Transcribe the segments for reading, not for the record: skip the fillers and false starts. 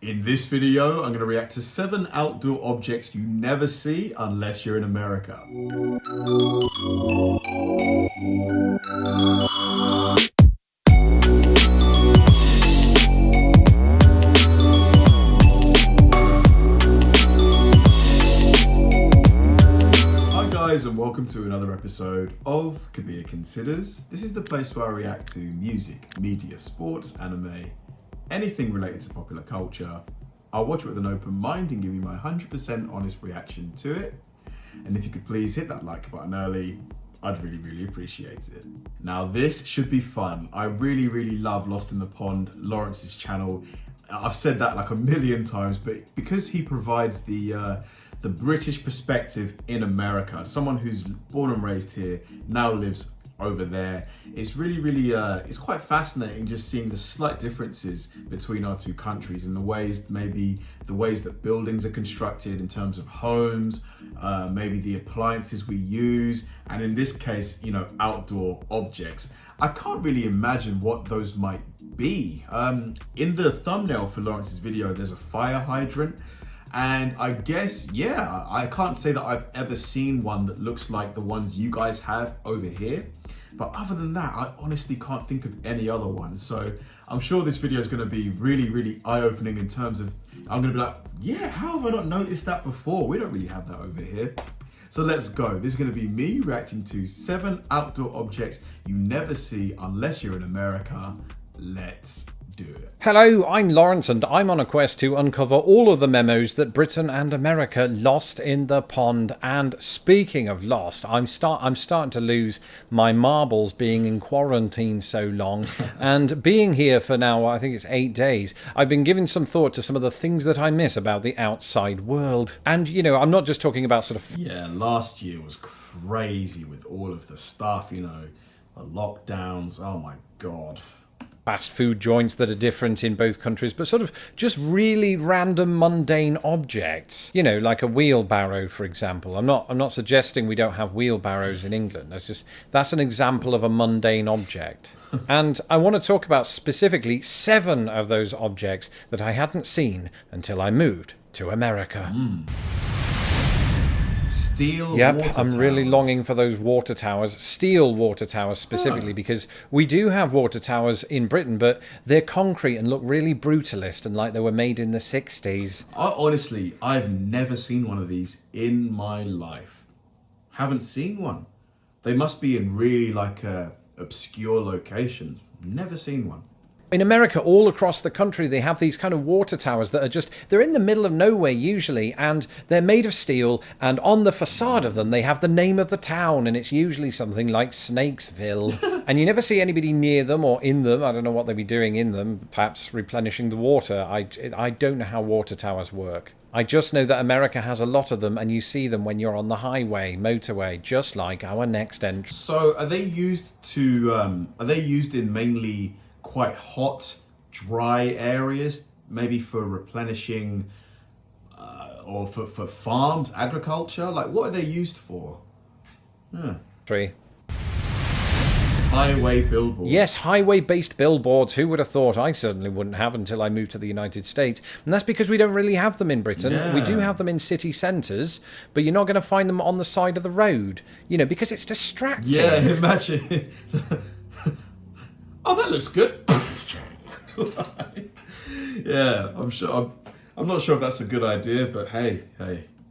In this video, I'm going to react to 7 outdoor objects you never see unless you're in America. Hi guys, and welcome to another episode of Kabir Considers. This is the place where I react to music, media, sports, anime, anything related to popular culture. I'll watch it with an open mind and give you my 100% honest reaction to it. And if you could please hit that like button early, I'd really appreciate it. Now this should be fun. I really love Lost in the Pond, Lawrence's channel. I've said that like a million times, but because he provides the British perspective in America, someone who's born and raised here, now lives over there, it's really it's quite fascinating just seeing the slight differences between our two countries and the ways that buildings are constructed in terms of homes, maybe the appliances we use, and in this case, you know, outdoor objects. I can't really imagine what those might be. In the thumbnail for Lawrence's video, there's a fire hydrant. And I guess, yeah, I can't say that I've ever seen one that looks like the ones you guys have over here. But other than that, I honestly can't think of any other ones. So I'm sure this video is going to be really eye-opening in terms of, I'm going to be like, yeah, how have I not noticed that before? We don't really have that over here. So let's go. This is going to be me reacting to 7 outdoor objects you never see unless you're in America. Let's do it. Hello, I'm Lawrence and I'm on a quest to uncover all of the memos that Britain and America lost in the pond. And speaking of lost, I'm starting to lose my marbles being in quarantine so long and being here for now, I think it's 8 days. I've been giving some thought to some of the things that I miss about the outside world. And, you know, I'm not just talking about sort of... Yeah, last year was crazy with all of the stuff, you know, the lockdowns, oh my God. Fast food joints that are different in both countries, but sort of just really random mundane objects, you know, like a wheelbarrow, for example. I'm not suggesting we don't have wheelbarrows in England. That's an example of a mundane object. And I want to talk about specifically 7 of those objects that I hadn't seen until I moved to America. Steel Yep, water I'm towers. really longing for those water towers, steel water towers specifically, because we do have water towers in Britain, but they're concrete and look really brutalist and like they were made in the 60s. Honestly, I've never seen one of these in my life. Haven't seen one. They must be in really like obscure locations. Never seen one. In America, all across the country, they have these kind of water towers that are just, they're in the middle of nowhere usually, and they're made of steel, and on the facade of them, they have the name of the town, and it's usually something like Snakesville. And you never see anybody near them or in them. I don't know what they'd be doing in them, perhaps replenishing the water. I don't know how water towers work. I just know that America has a lot of them, and you see them when you're on the highway, motorway, just like our next entrance. So are they used in mainly quite hot, dry areas, maybe for replenishing or for farms, agriculture? Like, what are they used for? Tree. Highway billboards. Yes, highway-based billboards. Who would have thought? I certainly wouldn't have until I moved to the United States. And that's because we don't really have them in Britain. Yeah. We do have them in city centres, but you're not going to find them on the side of the road, you know, because it's distracting. Yeah, imagine. Oh, that looks good. Yeah, I'm not sure if that's a good idea, but hey.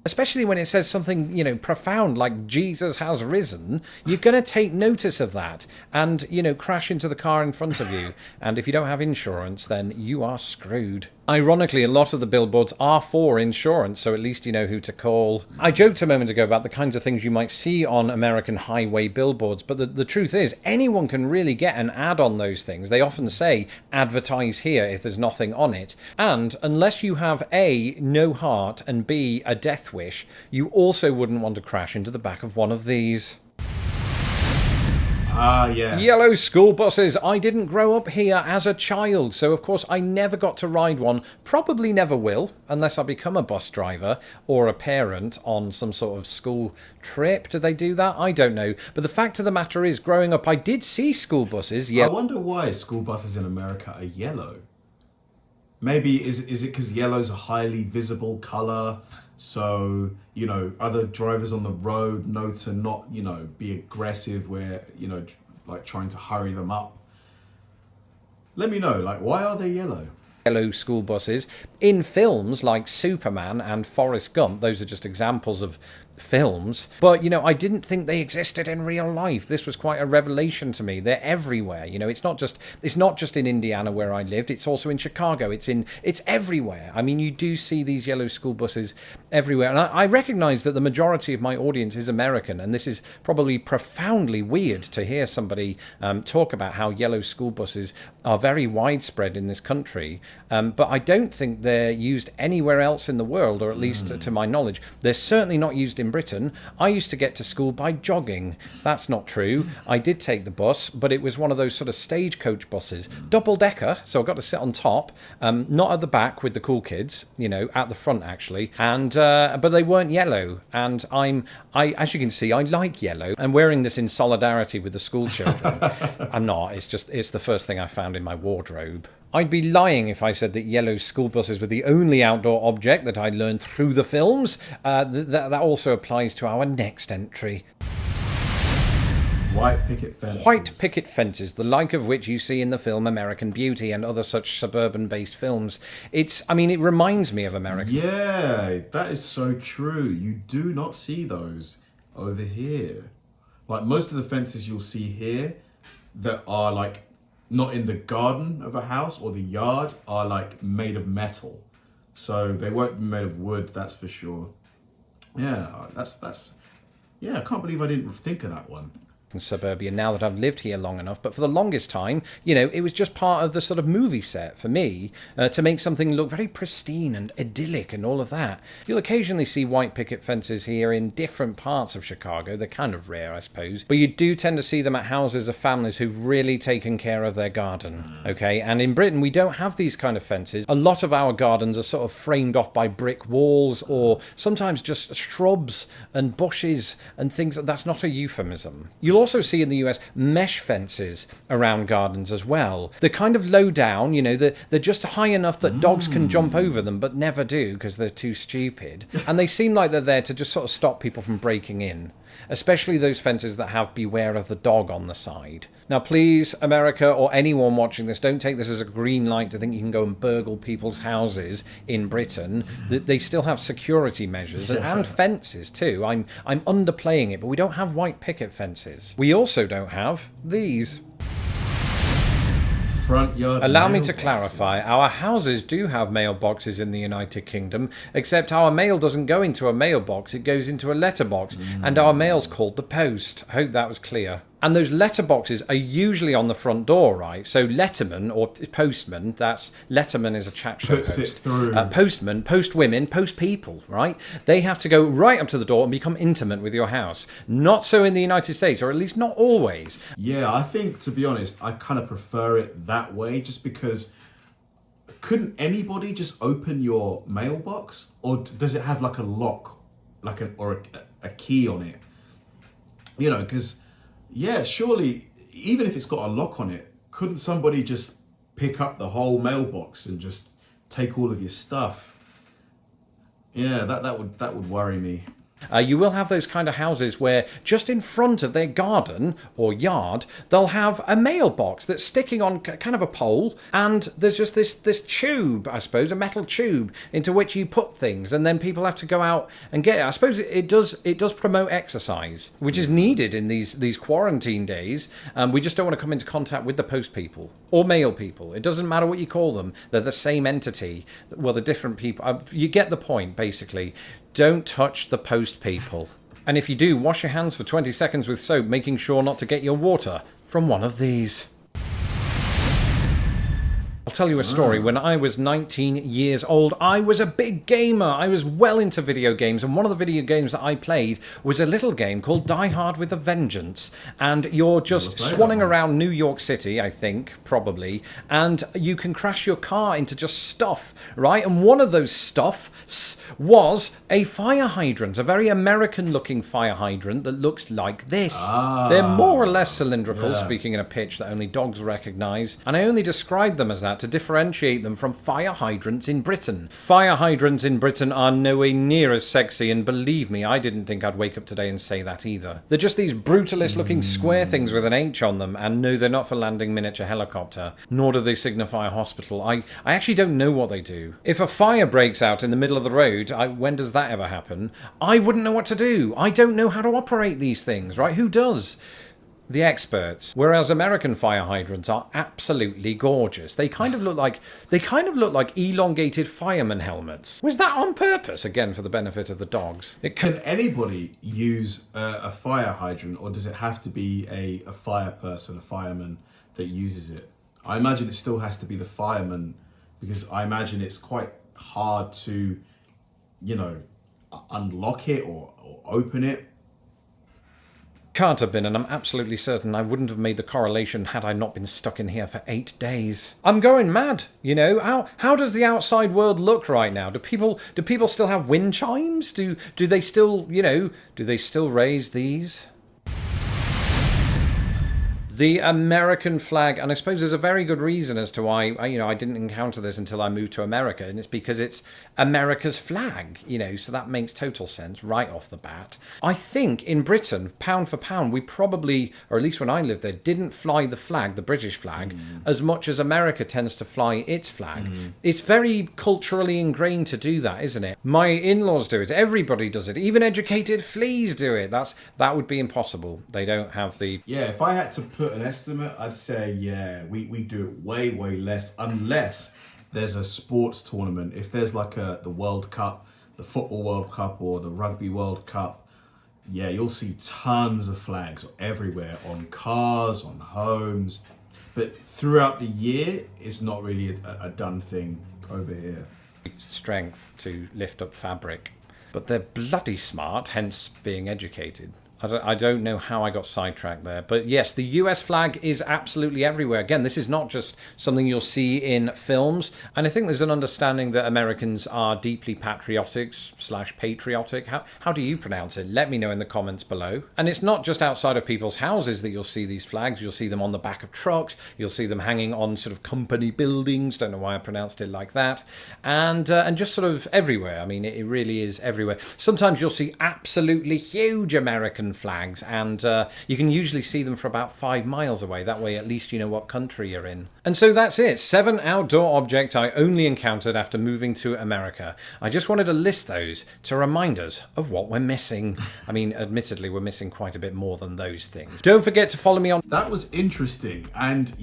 Especially when it says something, you know, profound like Jesus has risen, you're going to take notice of that and, you know, crash into the car in front of you. And if you don't have insurance, then you are screwed. Ironically, a lot of the billboards are for insurance, so at least you know who to call. I joked a moment ago about the kinds of things you might see on American highway billboards, but the truth is, anyone can really get an ad on those things. They often say, advertise here if there's nothing on it. And unless you have A, no heart, and B, a death wish, you also wouldn't want to crash into the back of one of these. Yeah. Yellow school buses. I didn't grow up here as a child, so of course I never got to ride one. Probably never will, unless I become a bus driver or a parent on some sort of school trip. Do they do that? I don't know. But the fact of the matter is, growing up, I did see school buses. I wonder why school buses in America are yellow. Maybe is it because yellow's a highly visible color, so other drivers on the road know to not be aggressive where like trying to hurry them up. Let me know, like, why are they yellow? Yellow school buses in films like Superman and Forrest Gump. Those are just examples of films, but I didn't think they existed in real life. This was quite a revelation to me. They're everywhere. It's not just in Indiana where I lived, it's also in Chicago. It's everywhere. I mean, you do see these yellow school buses everywhere, and I recognize that the majority of my audience is American, and this is probably profoundly weird to hear somebody talk about how yellow school buses are very widespread in this country, but I don't think they're used anywhere else in the world, or at least to my knowledge. They're certainly not used in Britain. I used to get to school by jogging. That's not true. I did take the bus, but it was one of those sort of stagecoach buses, double-decker, so I got to sit on top, not at the back with the cool kids, at the front actually, and but they weren't yellow, and I as you can see, I like yellow. I'm wearing this in solidarity with the school children. I'm not. It's the first thing I found in my wardrobe. I'd be lying if I said that yellow school buses were the only outdoor object that I learned through the films. That also applies to our next entry. White picket fences. White picket fences, the like of which you see in the film American Beauty and other such suburban-based films. It reminds me of American. Yeah, that is so true. You do not see those over here. Like, most of the fences you'll see here that are like not in the garden of a house or the yard are like made of metal, so they won't be made of wood, that's for sure. Yeah, that's I can't believe I didn't think of that one. In suburbia, now that I've lived here long enough, but for the longest time, it was just part of the sort of movie set for me to make something look very pristine and idyllic and all of that. You'll occasionally see white picket fences here in different parts of Chicago. They're kind of rare, I suppose, but you do tend to see them at houses of families who've really taken care of their garden. Okay, and in Britain we don't have these kind of fences. A lot of our gardens are sort of framed off by brick walls, or sometimes just shrubs and bushes and things. That's not a euphemism. You'll also see in the US mesh fences around gardens as well. They're kind of low down, they're just high enough that dogs can jump over them, but never do because they're too stupid. And they seem like they're there to just sort of stop people from breaking in, especially those fences that have "Beware of the dog" on the side. Now, please, America, or anyone watching this, don't take this as a green light to think you can go and burgle people's houses in Britain. They still have security measures and fences too. I'm underplaying it, but we don't have white picket fences. We also don't have these. Front yard. Allow me to clarify, our houses do have mailboxes in the United Kingdom, except our mail doesn't go into a mailbox, it goes into a letterbox, and our mail's called the post. I hope that was clear. And those letterboxes are usually on the front door, right? So letterman or postman, letterman is a chat show Puts host. it through. Postman, post women, post people, right? They have to go right up to the door and become intimate with your house. Not so in the United States, or at least not always. Yeah, I think, to be honest, I kind of prefer it that way, just because couldn't anybody just open your mailbox, or does it have like a lock, or a key on it? Because yeah, surely, even if it's got a lock on it, couldn't somebody just pick up the whole mailbox and just take all of your stuff? Yeah, that would worry me. You will have those kind of houses where just in front of their garden or yard, they'll have a mailbox that's sticking on kind of a pole, and there's just this tube, I suppose, a metal tube into which you put things, and then people have to go out and get it. I suppose it does promote exercise, which is needed in these quarantine days. We just don't want to come into contact with the post people or mail people. It doesn't matter what you call them; they're the same entity. Well, the different people. You get the point, basically. Don't touch the post people. And if you do, wash your hands for 20 seconds with soap, making sure not to get your water from one of these. I'll tell you a story. When I was 19 years old, I was a big gamer. I was well into video games, and one of the video games that I played was a little game called Die Hard with a Vengeance. And you're just swanning around New York City, I think, probably, and you can crash your car into just stuff, right? And one of those stuffs was a fire hydrant, a very American-looking fire hydrant that looks like this. They're more or less cylindrical, speaking in a pitch that only dogs recognize, and I only described them as that that to differentiate them from fire hydrants in Britain. Fire hydrants in Britain are nowhere near as sexy, and believe me, I didn't think I'd wake up today and say that either. They're just these brutalist-looking square things with an H on them, and no, they're not for landing miniature helicopter, nor do they signify a hospital. I actually don't know what they do. If a fire breaks out in the middle of the road, when does that ever happen? I wouldn't know what to do. I don't know how to operate these things, right? Who does? The experts. Whereas American fire hydrants are absolutely gorgeous. They kind of look like elongated fireman helmets. Was that on purpose? Again, for the benefit of the dogs. Can anybody use a fire hydrant, or does it have to be a fire person, a fireman that uses it? I imagine it still has to be the fireman, because I imagine it's quite hard to, unlock it or open it. Can't have been, and I'm absolutely certain I wouldn't have made the correlation had I not been stuck in here for 8 days. I'm going mad, How does the outside world look right now? Do people still have wind chimes? Do they still, do they still raise these? The American flag, and I suppose there's a very good reason as to why I didn't encounter this until I moved to America, and it's because it's America's flag, so that makes total sense right off the bat. I think in Britain, pound for pound, we probably, or at least when I lived there, didn't fly the flag, the British flag, as much as America tends to fly its flag. It's very culturally ingrained to do that, isn't it? My in-laws do it, everybody does it, even educated fleas do it. That would be impossible. They don't have the... Yeah, if I had to put an estimate, I'd say, we do it way less, unless there's a sports tournament. If there's like the World Cup, the Football World Cup, or the Rugby World Cup, you'll see tons of flags everywhere, on cars, on homes. But throughout the year, it's not really a done thing over here. Strength to lift up fabric, but they're bloody smart, hence being educated. I don't know how I got sidetracked there. But yes, the US flag is absolutely everywhere. Again, this is not just something you'll see in films. And I think there's an understanding that Americans are deeply patriotic/patriotic. How do you pronounce it? Let me know in the comments below. And it's not just outside of people's houses that you'll see these flags. You'll see them on the back of trucks. You'll see them hanging on sort of company buildings. Don't know why I pronounced it like that. And just sort of everywhere. I mean, it really is everywhere. Sometimes you'll see absolutely huge American flags, and you can usually see them for about 5 miles away. That way at least you know what country you're in. And so that's it. 7 outdoor objects I only encountered after moving to America. I just wanted to list those to remind us of what we're missing. I mean, admittedly, we're missing quite a bit more than those things. Don't forget to follow me on... That was interesting. And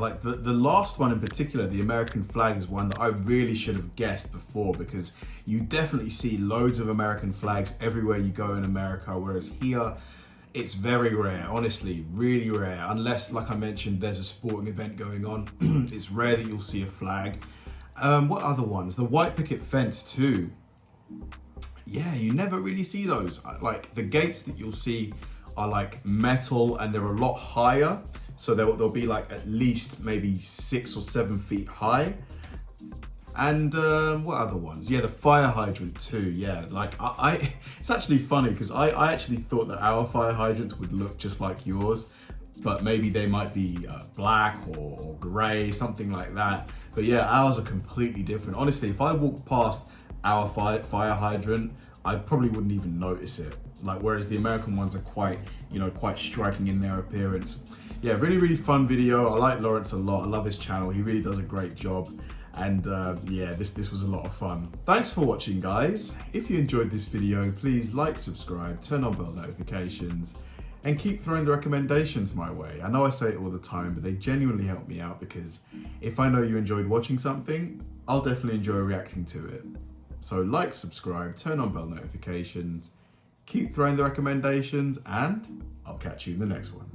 like the last one in particular, the American flag, is one that I really should have guessed before, because you definitely see loads of American flags everywhere you go in America, whereas here it's very rare, honestly, really rare. Unless, like I mentioned, there's a sporting event going on. It's rare that you'll see a flag. What other ones? The white picket fence too. Yeah, you never really see those. Like the gates that you'll see are like metal, and they're a lot higher. So they'll be like at least maybe 6 or 7 feet high. And what other ones? Yeah, the fire hydrant too. Yeah, like it's actually funny because I actually thought that our fire hydrants would look just like yours, but maybe they might be black or grey, something like that. But yeah, ours are completely different. Honestly, if I walked past our fire hydrant, I probably wouldn't even notice it. Like, whereas the American ones are quite striking in their appearance. Yeah, really fun video. I like Lawrence a lot. I love his channel. He really does a great job. And yeah, this was a lot of fun. Thanks for watching, guys. If you enjoyed this video, please like, subscribe, turn on bell notifications, and keep throwing the recommendations my way. I know I say it all the time, but they genuinely help me out, because if I know you enjoyed watching something, I'll definitely enjoy reacting to it. So like, subscribe, turn on bell notifications, keep throwing the recommendations, and I'll catch you in the next one.